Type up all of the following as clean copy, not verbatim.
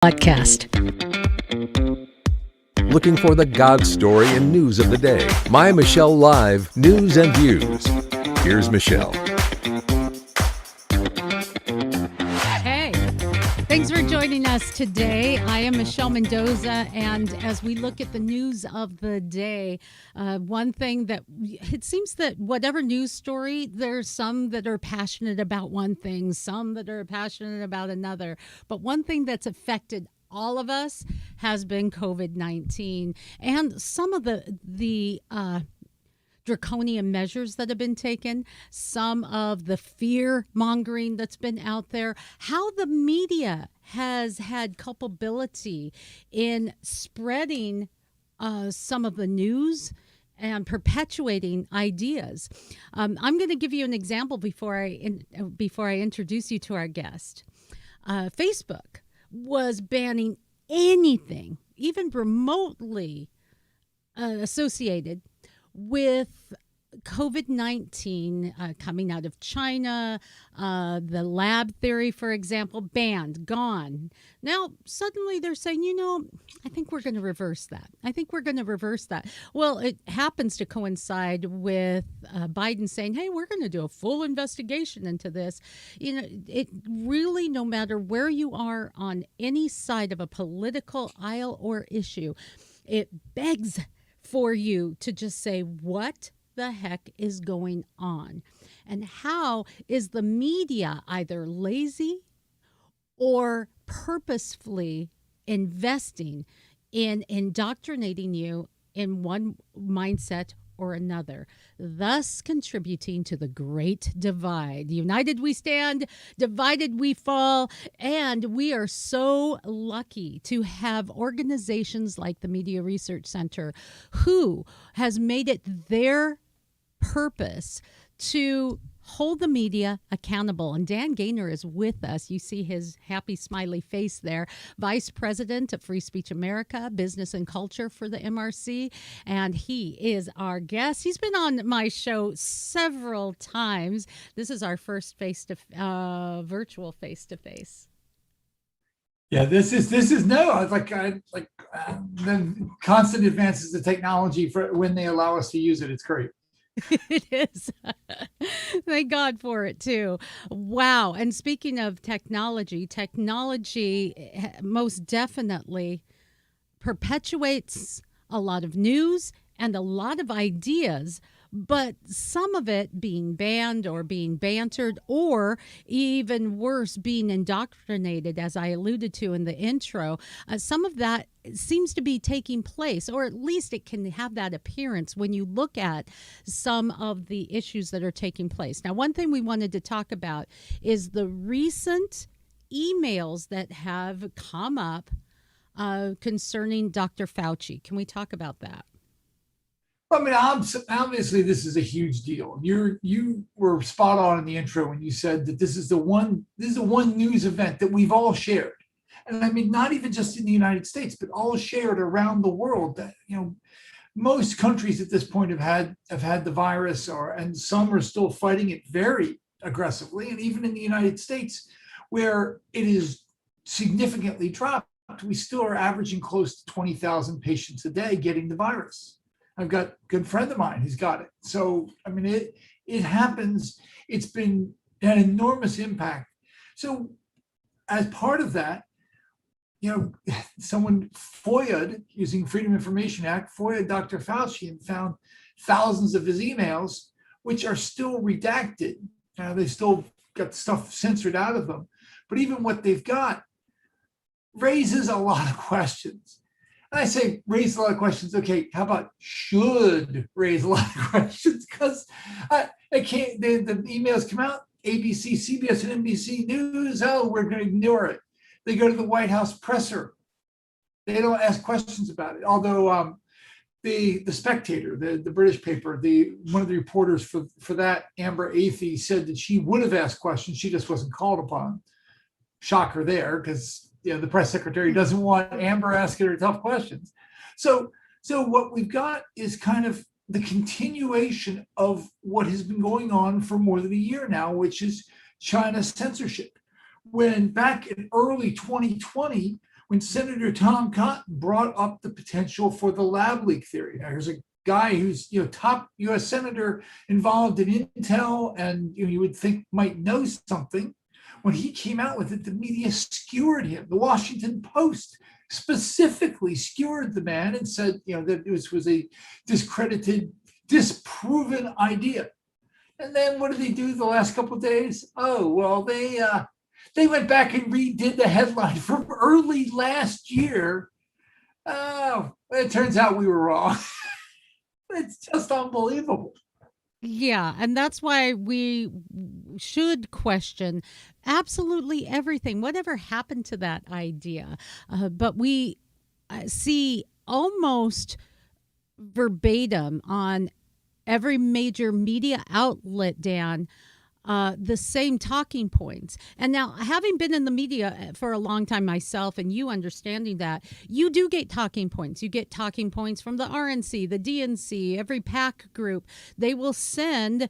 Podcast. Looking for the God story and news of the day. MyMichelleLive News and Views. Here's Michelle. Hey, thanks for joining us today. I am Michelle Mendoza, and as we look at the news of the day, one thing that it seems that whatever news story, there's some that are passionate about one thing, some that are passionate about another. But one thing that's affected all of us has been COVID-19 and some of the draconian measures that have been taken, some of the fear mongering that's been out there, how the media has had culpability in spreading some of the news and perpetuating ideas. I'm going to give you an example before I introduce you to our guest. Facebook was banning anything, even remotely associated with COVID-19 coming out of China, the lab theory, for example, banned, gone. Now, suddenly they're saying, I think we're going to reverse that. Well, it happens to coincide with Biden saying, hey, we're going to do a full investigation into this. It really, no matter where you are on any side of a political aisle or issue, it begs for you to just say, what the heck is going on? And how is the media either lazy or purposefully investing in indoctrinating you in one mindset or another, thus contributing to the great divide. United we stand, divided we fall, and we are so lucky to have organizations like the Media Research Center who has made it their purpose to hold the media accountable. And Dan Gainor is with us. You see his happy, smiley face there. Vice President of Free Speech America, Business and Culture for the MRC. And he is our guest. He's been on my show several times. This is our first virtual face-to-face. Yeah, this is no. The constant advances of technology for when they allow us to use it. It's great. It is. Thank God for it, too. Wow. And speaking of technology most definitely perpetuates a lot of news and a lot of ideas, but some of it being banned or being bantered or even worse, being indoctrinated, as I alluded to in the intro. Some of that seems to be taking place, or at least it can have that appearance when you look at some of the issues that are taking place. Now, one thing we wanted to talk about is the recent emails that have come up concerning Dr. Fauci. Can we talk about that? I mean, obviously, this is a huge deal. You were spot on in the intro when you said that this is the one news event that we've all shared, and I mean, not even just in the United States, but all shared around the world. That most countries at this point have had the virus, and some are still fighting it very aggressively, and even in the United States, where it is significantly dropped, we still are averaging close to 20,000 patients a day getting the virus. I've got a good friend of mine who's got it. So, I mean, it happens. It's been an enormous impact. So as part of that, someone FOIA'd, using Freedom of Information Act, FOIA'd Dr. Fauci and found thousands of his emails, which are still redacted. They still got stuff censored out of them. But even what they've got raises a lot of questions. And I say raise a lot of questions. Okay, how about should raise a lot of questions? Because the emails come out, ABC, CBS, and NBC News, we're going to ignore it. They go to the White House presser. They don't ask questions about it. Although the Spectator, the British paper, one of the reporters for that, Amber Athey, said that she would have asked questions. She just wasn't called upon. Shocker there, because the press secretary doesn't want Amber asking her tough questions. So what we've got is kind of the continuation of what has been going on for more than a year now, which is China's censorship. When back in early 2020, when Senator Tom Cotton brought up the potential for the lab leak theory. Now, here's a guy who's top U.S. senator involved in intel, and you would think might know something. When he came out with it, the media skewered him. The Washington Post specifically skewered the man and said, that this was a discredited, disproven idea. And then what did they do the last couple of days? Oh, well, they went back and redid the headline from early last year. Oh, it turns out we were wrong. It's just unbelievable. Yeah, and that's why we should question absolutely everything. Whatever happened to that idea? But we see almost verbatim on every major media outlet, Dan, the same talking points. And now, having been in the media for a long time myself, and you understanding that, you do get talking points. You get talking points from the RNC, the DNC, every PAC group. They will send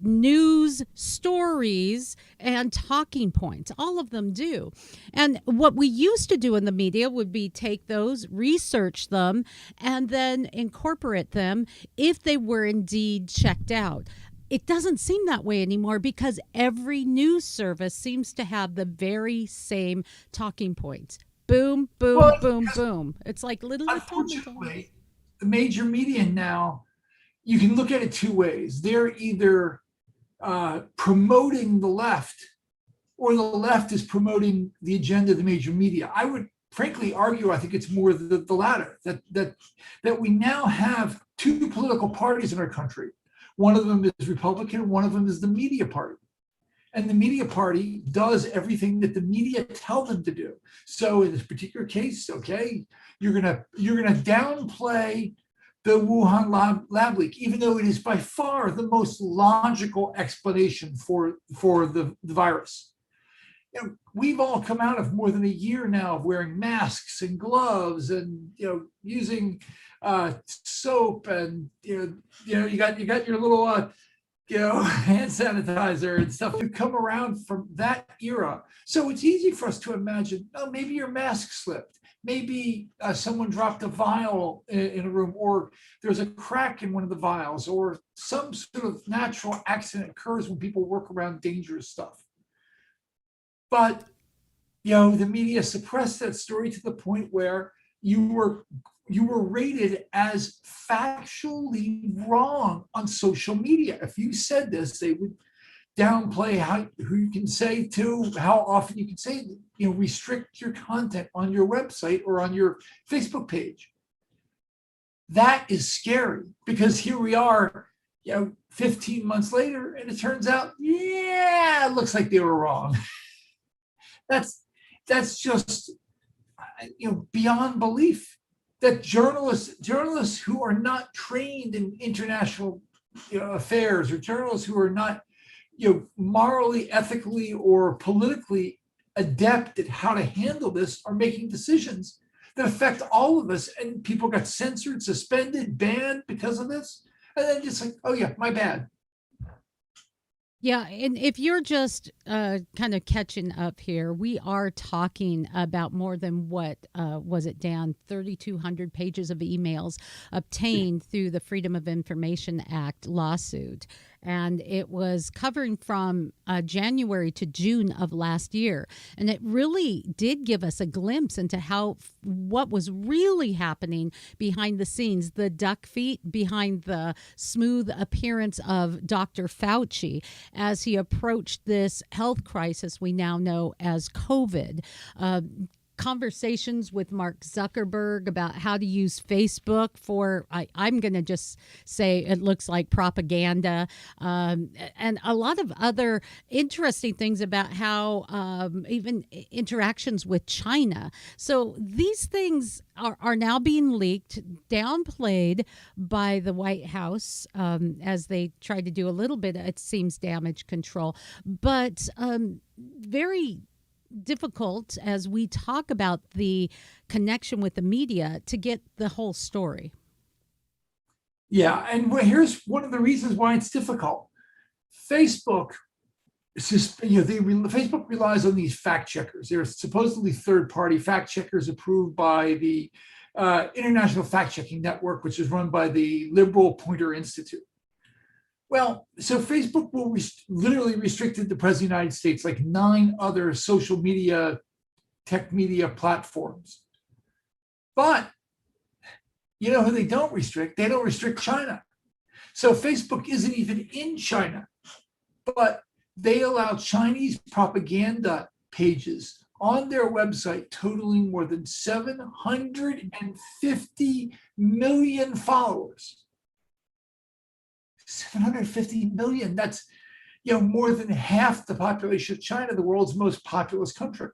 news stories and talking points. All of them do. And what we used to do in the media would be take those, research them, and then incorporate them if they were indeed checked out. It doesn't seem that way anymore because every news service seems to have the very same talking points. Boom, boom, boom, boom. It's like little. Unfortunately, the major media now, you can look at it two ways. They're either promoting the left, or the left is promoting the agenda of the major media. I would frankly argue, I think it's more the latter, that we now have two political parties in our country. One of them is Republican, one of them is the media party. And the media party does everything that the media tell them to do. So in this particular case, okay, you're gonna downplay the Wuhan lab leak, even though it is by far the most logical explanation for the virus. We've all come out of more than a year now of wearing masks and gloves and using soap, and you got your little hand sanitizer and stuff. We've come around from that era, so it's easy for us to imagine, maybe your mask slipped, maybe someone dropped a vial in a room, or there's a crack in one of the vials, or some sort of natural accident occurs when people work around dangerous stuff. But the media suppressed that story to the point where you were rated as factually wrong on social media. If you said this, they would downplay who you can say to, how often you can say it, restrict your content on your website or on your Facebook page. That is scary, because here we are, 15 months later, and it turns out, it looks like they were wrong. That's just beyond belief, that journalists who are not trained in international affairs, or journalists who are not morally, ethically, or politically adept at how to handle this are making decisions that affect all of us, and people got censored, suspended, banned because of this, and then just like, oh yeah, my bad. Yeah, and if you're just kind of catching up here, we are talking about more than what was it, Dan? 3,200 pages of emails obtained through the Freedom of Information Act lawsuit. And it was covering from January to June of last year. And it really did give us a glimpse into what was really happening behind the scenes, the duck feet behind the smooth appearance of Dr. Fauci as he approached this health crisis we now know as COVID. Conversations with Mark Zuckerberg about how to use Facebook for, I'm going to just say it looks like propaganda, and a lot of other interesting things about how even interactions with China. So these things are now being leaked, downplayed by the White House as they try to do a little bit, it seems, damage control, but very difficult as we talk about the connection with the media to get the whole story. Yeah, and here's one of the reasons why it's difficult. Facebook Facebook relies on these fact checkers. They're supposedly third-party fact checkers approved by the International Fact Checking Network, which is run by the Liberal Pointer Institute. Well, so Facebook will literally restricted the President of the United States, like 9 other social media, tech media platforms. But you know who they don't restrict? They don't restrict China. So Facebook isn't even in China, but they allow Chinese propaganda pages on their website totaling more than 750 million followers. 750 million. That's, more than half the population of China, the world's most populous country.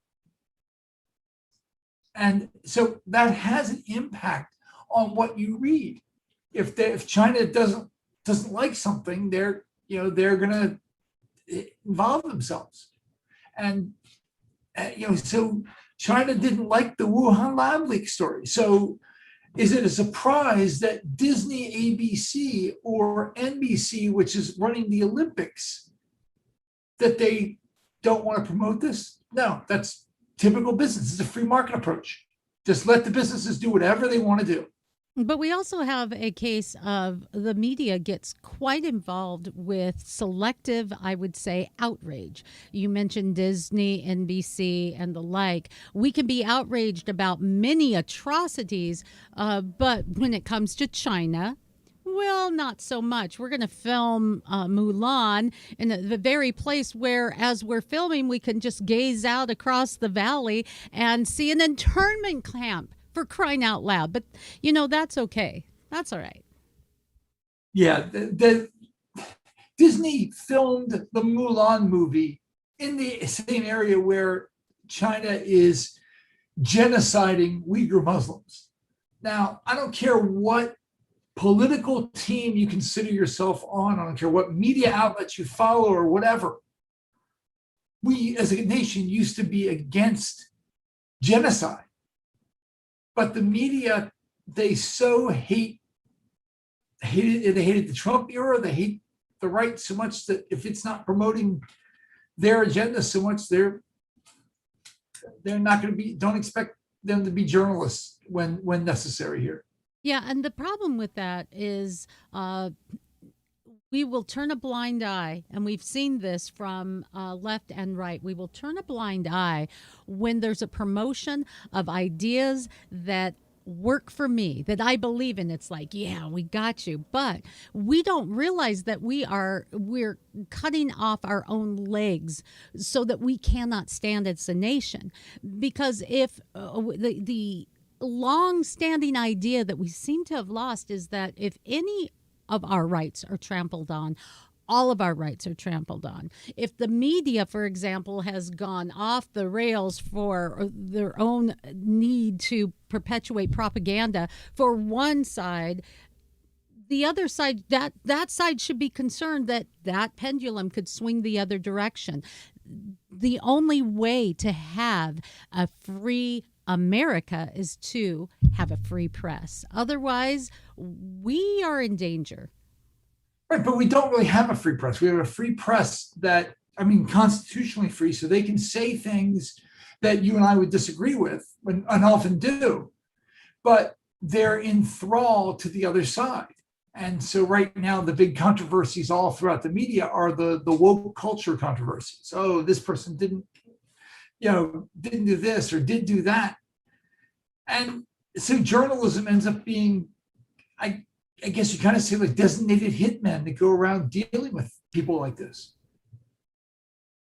And so that has an impact on what you read. If China doesn't like something, they're going to involve themselves. And so China didn't like the Wuhan lab leak story. So is it a surprise that Disney, ABC, or NBC, which is running the Olympics, that they don't want to promote this? No, that's typical business. It's a free market approach. Just let the businesses do whatever they want to do. But we also have a case of the media gets quite involved with selective, I would say, outrage. You mentioned Disney, NBC, and the like. We can be outraged about many atrocities, but when it comes to China, well, not so much. We're going to film Mulan in the very place where, as we're filming, we can just gaze out across the valley and see an internment camp. For crying out loud. But, that's okay. That's all right. Yeah. The Disney filmed the Mulan movie in the same area where China is genociding Uyghur Muslims. Now, I don't care what political team you consider yourself on. I don't care what media outlets you follow or whatever. We, as a nation, used to be against genocide. But the media, they so hated the Trump era, they hate the right so much that if it's not promoting their agenda so much, they're not going to be, don't expect them to be journalists when necessary here. Yeah, and the problem with that is we will turn a blind eye, and we've seen this from left and right. We will turn a blind eye when there's a promotion of ideas that work for me, that I believe in. It's like, yeah, we got you. But we don't realize that we're cutting off our own legs so that we cannot stand as a nation. Because if the long-standing idea that we seem to have lost is that if any of our rights are trampled on, all of our rights are trampled on. If the media, for example, has gone off the rails for their own need to perpetuate propaganda for one side, the other side, that side should be concerned that that pendulum could swing the other direction. The only way to have a free America is to have a free press. Otherwise, we are in danger. Right, but we don't really have a free press. We have a free press that, constitutionally free, so they can say things that you and I would disagree with, and often do, but they're enthralled to the other side. And so right now, the big controversies all throughout the media are the woke culture controversies. Oh, this person didn't do this or did do that. And so journalism ends up being, I guess you kind of say, like designated hitmen that go around dealing with people like this.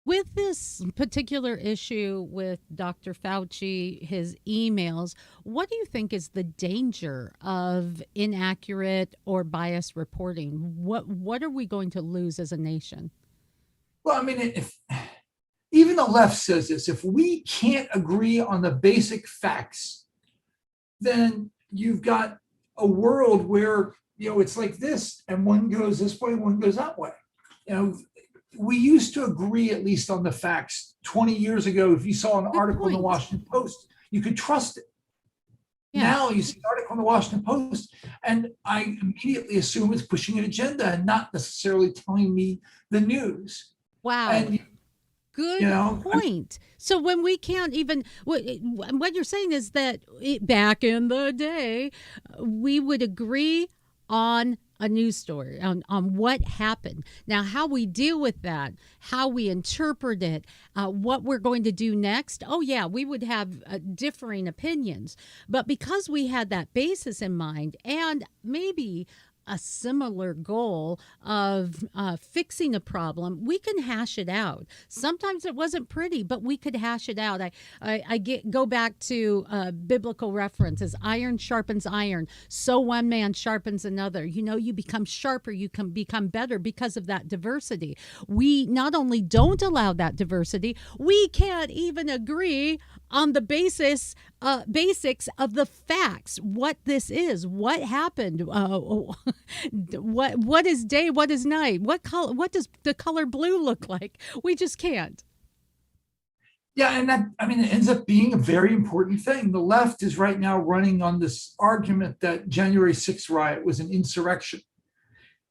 With this particular issue with Dr. Fauci, his emails, what do you think is the danger of inaccurate or biased reporting? What are we going to lose as a nation? Well, if even the left says this, if we can't agree on the basic facts, then you've got a world where, it's like this, and one goes this way, one goes that way. We used to agree at least on the facts 20 years ago. If you saw an article in the Washington Post, you could trust it. Yeah. Now you see an article in the Washington Post, and I immediately assume it's pushing an agenda and not necessarily telling me the news. Wow. And You Good know, point. So when we can't even, what you're saying is that back in the day, we would agree on a news story, on what happened. Now, how we deal with that, how we interpret it, what we're going to do next. Oh, yeah, we would have differing opinions. But because we had that basis in mind and maybe a similar goal of fixing a problem, we can hash it out. Sometimes it wasn't pretty, but we could hash it out. Go back to biblical references. Iron sharpens iron, so one man sharpens another. You know, you become sharper, you can become better because of that diversity. We not only don't allow that diversity, we can't even agree on the basics of the facts. What this is, what happened, what is day, what is night, what does the color blue look like? We just can't. Yeah, and that, I mean, it ends up being a very important thing. The left is right now running on this argument that January 6th riot was an insurrection.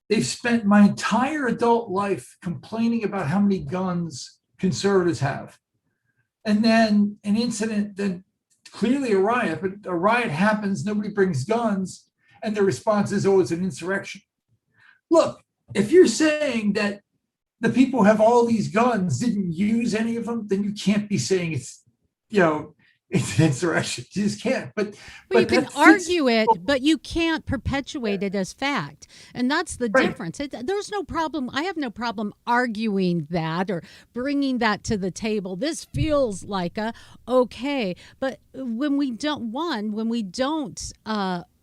They've spent my entire adult life complaining about how many guns conservatives have. And then an incident, then clearly a riot, but a riot happens, nobody brings guns, and the response is, oh, it's an insurrection. Look, if you're saying that the people who have all these guns didn't use any of them, then you can't be saying it's, it's an insurrection. You just can't. But you can argue it, but you can't perpetuate it as fact. And that's the difference. There's no problem. I have no problem arguing that or bringing that to the table. This feels like okay. But when we don't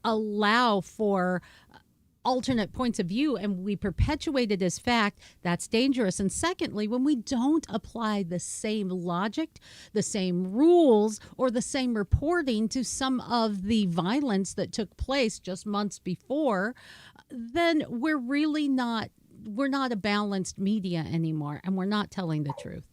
allow for alternate points of view and we perpetuate it as fact, that's dangerous. And secondly, when we don't apply the same logic, the same rules, or the same reporting to some of the violence that took place just months before, then we're not a balanced media anymore, and we're not telling the truth.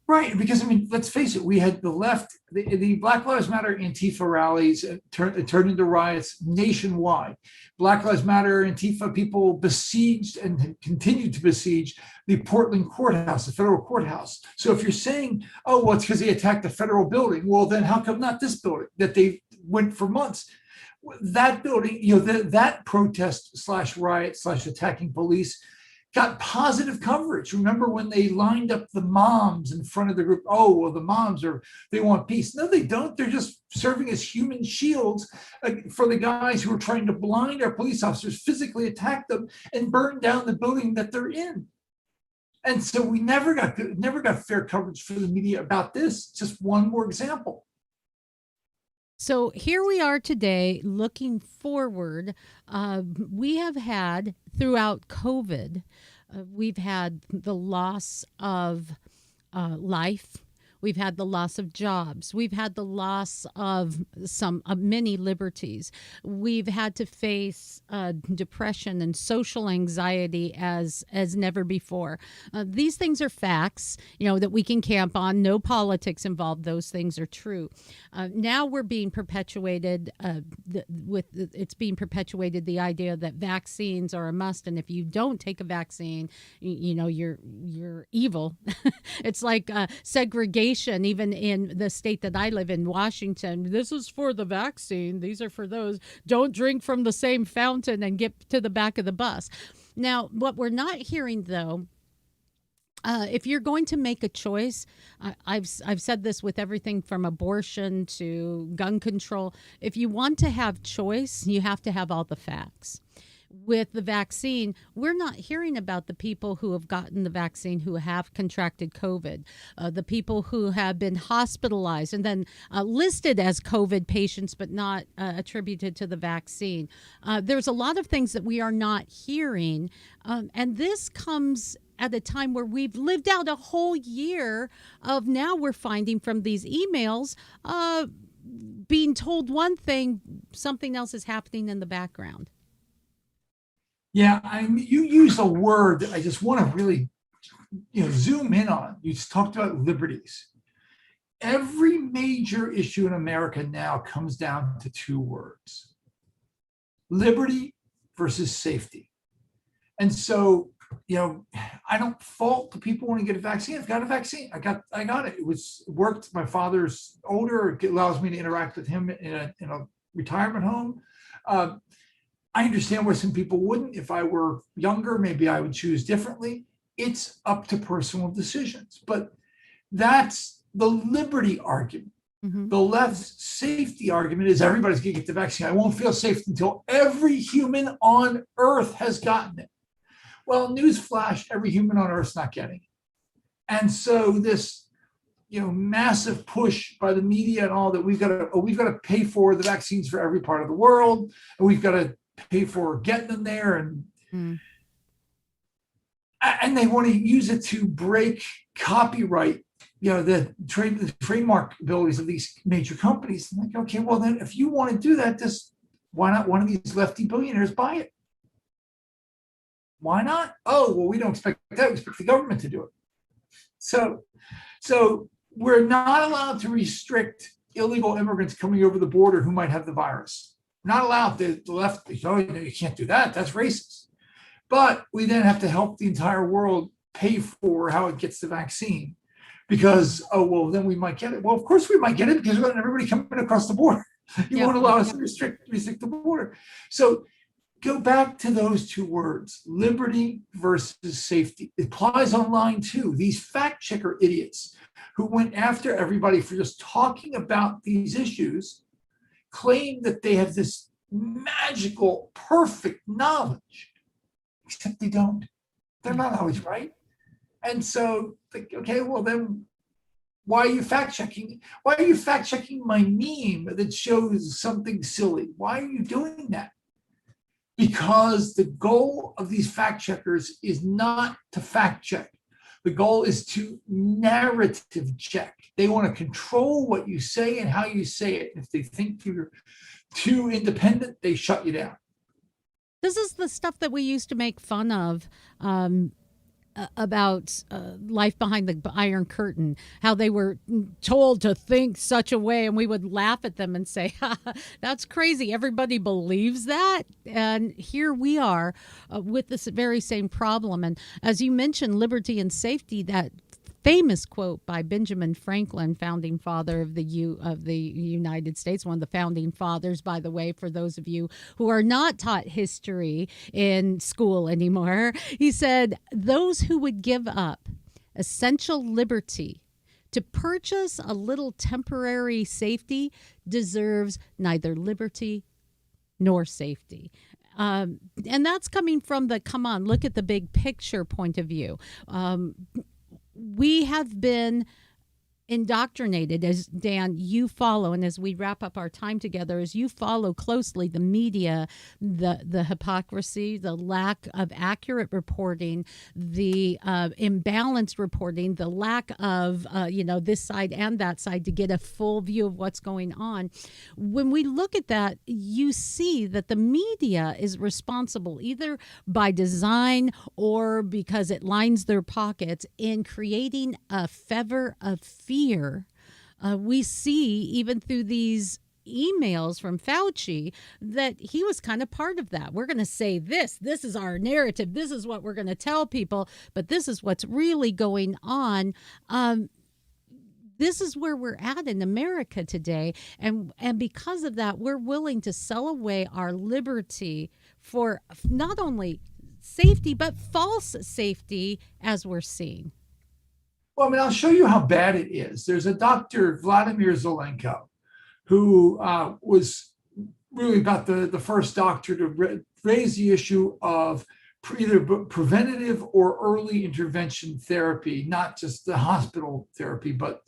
Right, because I mean, let's face it, we had the left, the Black Lives Matter Antifa rallies turned into riots nationwide. Black Lives Matter Antifa people besieged and continued to besiege the Portland courthouse, the federal courthouse. So if you're saying, oh, well, it's because they attacked the federal building, well, then how come not this building that they went for months? That building, that protest / riot / attacking police got positive coverage. Remember when they lined up the moms in front of the group? Oh, well, the moms they want peace. No, they don't. They're just serving as human shields for the guys who are trying to blind our police officers, physically attack them, and burn down the building that they're in. And so we never got fair coverage for the media about this. Just one more example. So here we are today, looking forward. We have had, throughout COVID, we've had the loss of life. We've had the loss of jobs. We've had the loss of many liberties. We've had to face depression and social anxiety as never before. These things are facts, that we can camp on. No politics involved. Those things are true. Now we're being perpetuated it's being perpetuated the idea that vaccines are a must, and if you don't take a vaccine, you're evil. It's like segregation. Even in the state that I live in, Washington, this is for the vaccine. These are for those. Don't drink from the same fountain and get to the back of the bus. Now, what we're not hearing, though, if you're going to make a choice, I've said this with everything from abortion to gun control. If you want to have choice, you have to have all the facts. With the vaccine, we're not hearing about the people who have gotten the vaccine who have contracted COVID, the people who have been hospitalized and then listed as COVID patients but not attributed to the vaccine. There's a lot of things that we are not hearing, and this comes at a time where we've lived out a whole year of, now we're finding from these emails, being told one thing, something else is happening in the background. Yeah, you use a word that I just want to really, zoom in on. You just talked about liberties. Every major issue in America now comes down to two words: liberty versus safety. And so I don't fault the people want to get a vaccine. I've got a vaccine. I got it. It worked. My father's older. It allows me to interact with him in a retirement home. I understand why some people wouldn't. If I were younger, maybe I would choose differently. It's up to personal decisions. But that's the liberty argument. Mm-hmm. The left's safety argument is everybody's going to get the vaccine. I won't feel safe until every human on earth has gotten it. Well, newsflash, every human on earth's not getting it. And so this, massive push by the media and all that we've got to pay for the vaccines for every part of the world, and we've got to pay for getting them there, and they want to use it to break copyright, the trademark abilities of these major companies. I'm like, okay, well then, if you want to do that, why not one of these lefty billionaires buy it? Why not? Oh, well, we don't expect that. We expect the government to do it. So we're not allowed to restrict illegal immigrants coming over the border who might have the virus. We're not allowed. The left, you can't do that. That's racist. But we then have to help the entire world pay for how it gets the vaccine, because, then we might get it. Well, of course we might get it, because we're letting everybody coming across the border. You won't allow us to restrict the border. So go back to those two words, liberty versus safety. It applies online too. These fact checker idiots who went after everybody for just talking about these issues claim that they have this magical, perfect knowledge, except they don't. They're not always right. And so, okay, well then, why are you fact checking? Why are you fact checking my meme that shows something silly? Why are you doing that? Because the goal of these fact checkers is not to fact check. The goal is to narrative check. They want to control what you say and how you say it. If they think you're too independent, they shut you down. This is the stuff that we used to make fun of about life behind the Iron Curtain, how they were told to think such a way, and we would laugh at them and say, that's crazy. Everybody believes that. And here we are with this very same problem. And as you mentioned, liberty and safety, that famous quote by Benjamin Franklin, founding father of the United States, one of the founding fathers, by the way, for those of you who are not taught history in school anymore. He said, those who would give up essential liberty to purchase a little temporary safety deserves neither liberty nor safety. And that's coming from the, come on, look at the big picture point of view. We have been indoctrinated, as Dan, you follow, and as we wrap up our time together, as you follow closely the media, the hypocrisy, the lack of accurate reporting, the imbalanced reporting, the lack of, this side and that side to get a full view of what's going on. When we look at that, you see that the media is responsible either by design or because it lines their pockets in creating a fever of fear. We see even through these emails from Fauci that he was kind of part of that. We're going to say this is our narrative. This is what we're going to tell people, but this is what's really going on. This is where we're at in America today. And because of that, we're willing to sell away our liberty for not only safety, but false safety, as we're seeing. Well, I'll show you how bad it is. There's a Dr. Vladimir Zelenko, who was really about the first doctor to raise the issue of either preventative or early intervention therapy, not just the hospital therapy, but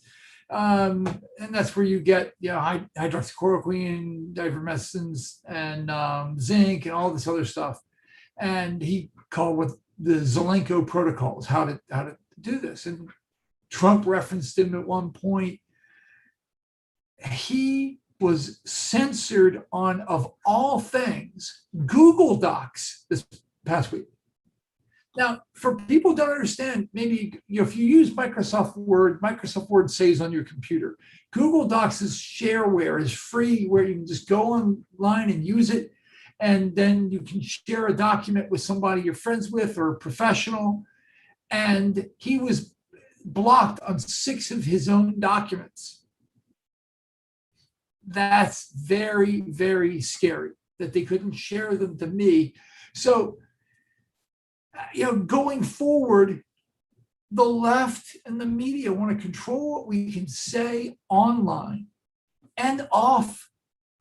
and that's where you get hydroxychloroquine, ivermectin, and zinc, and all this other stuff. And he called what the Zelenko protocols, how to do this. And Trump referenced him at one point. He was censored on, of all things, Google Docs this past week. Now, for people who don't understand, maybe if you use Microsoft Word saves on your computer. Google Docs is shareware, is free, where you can just go online and use it. and then you can share a document with somebody you're friends with or a professional. And he was blocked on 6 of his own documents. That's very, very scary that they couldn't share them to me. So, going forward, the left and the media want to control what we can say online and off.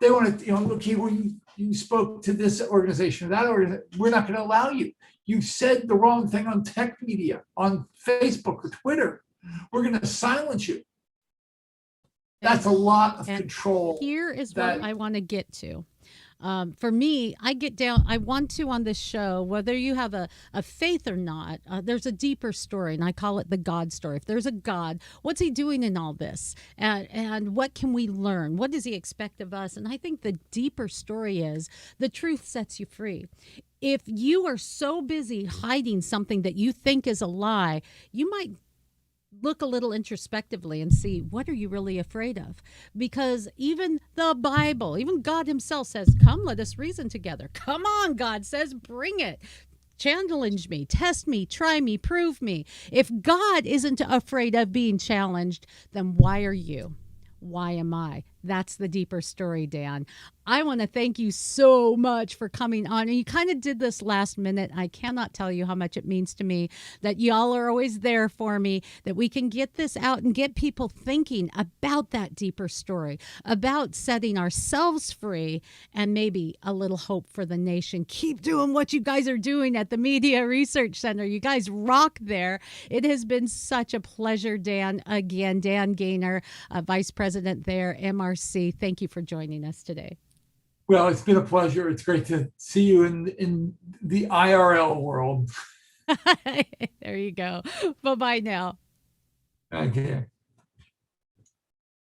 They want to, okay, well, you spoke to this organization or that organization. We're not going to allow you. You said the wrong thing on tech media, on Facebook or Twitter. We're going to silence you. That's a lot of control. Here is what I want to get to. For me, I want to on this show, whether you have a faith or not, there's a deeper story, and I call it the God story. If there's a God, what's he doing in all this? And what can we learn? What does he expect of us? And I think the deeper story is the truth sets you free. If you are so busy hiding something that you think is a lie, you might look a little introspectively and see, what are you really afraid of? Because even the Bible, even God himself says, come, let us reason together. Come on, God says, bring it. Challenge me, test me, try me, prove me. If God isn't afraid of being challenged, then why are you? Why am I? That's the deeper story, Dan. I want to thank you so much for coming on. And you kind of did this last minute. I cannot tell you how much it means to me that y'all are always there for me, that we can get this out and get people thinking about that deeper story, about setting ourselves free and maybe a little hope for the nation. Keep doing what you guys are doing at the Media Research Center. You guys rock there. It has been such a pleasure, Dan. Again, Dan Gainor, Vice President there, MRC. Thank you for joining us today. Well, it's been a pleasure. It's great to see you in the IRL world. There you go. Bye-bye now. Okay.